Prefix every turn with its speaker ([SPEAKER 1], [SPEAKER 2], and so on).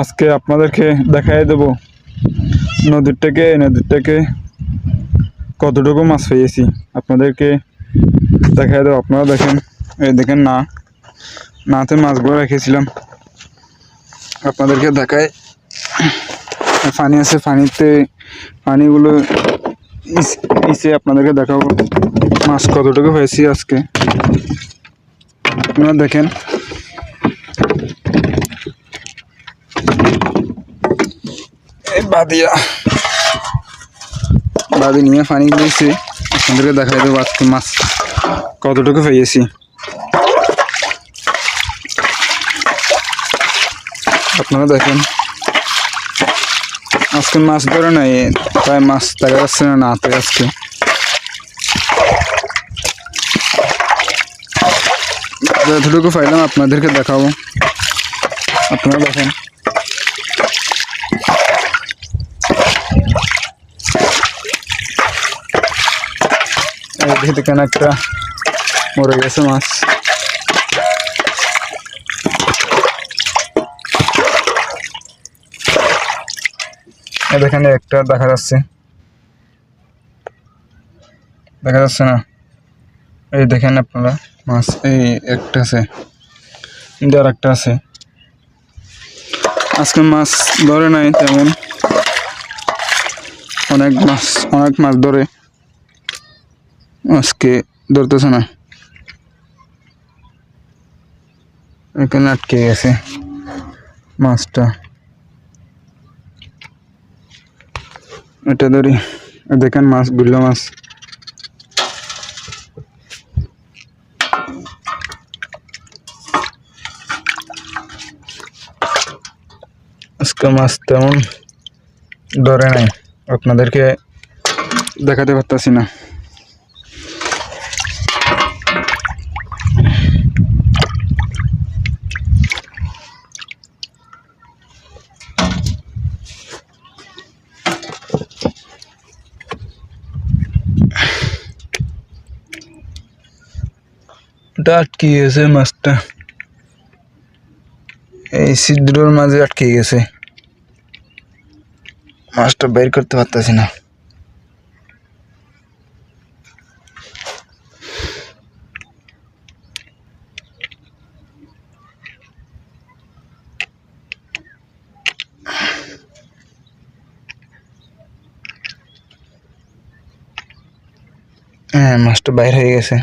[SPEAKER 1] আজকে আপনাদেরকে দেখাই দেব নদীর থেকে কতটুকু মাছ পেয়েছি আপনাদেরকে দেখাই দেব। আপনারা দেখেন, এই দেখেন নাতে মাছগুলো রেখেছিলাম, আপনাদেরকে দেখায়। পানি আছে, পানিগুলো ইসে আপনাদেরকে দেখাবো মাছ কতটুকু হয়েছি আজকে। আপনারা দেখেন, বাদি নিয়ে পানি দিয়েছি, আপনাদেরকে দেখাই দেবো আজকে মাছ কতটুকু পেয়েছি। আপনারা দেখেন, আজকে মাছ ধরে নাই, প্রায় মাছ দেখা যাচ্ছে না নাতে আজকে। যতটুকু পাইলাম আপনাদেরকে দেখাবো, আপনারা দেখেন। দেখেন একটা মরে গেছে মাছ, দেখেন একটা দেখা যাচ্ছে না, এই দেখেন আপনারা মাছ, এই একটা আছে, আর একটা আছে। আজকে মাছ ধরে নাই তেমন, অনেক মাছ ধরে, আজকে ধরতেছে না, এখানে আটকে গেছে মাছটা। এটা ধরি, দেখেন মাছ, গুল্লা মাছ। আজকে মাছ তেমন ধরে নাই, আপনাদেরকে দেখাতে পারতাছি না। এটা আটকে গেছে মাছটা, এই ছিদ্রের মাঝে আটকে গেছে, মাছটা বের করতে পারতেছি না। হ্যাঁ, মাছটা বাইর হয়ে গেছে।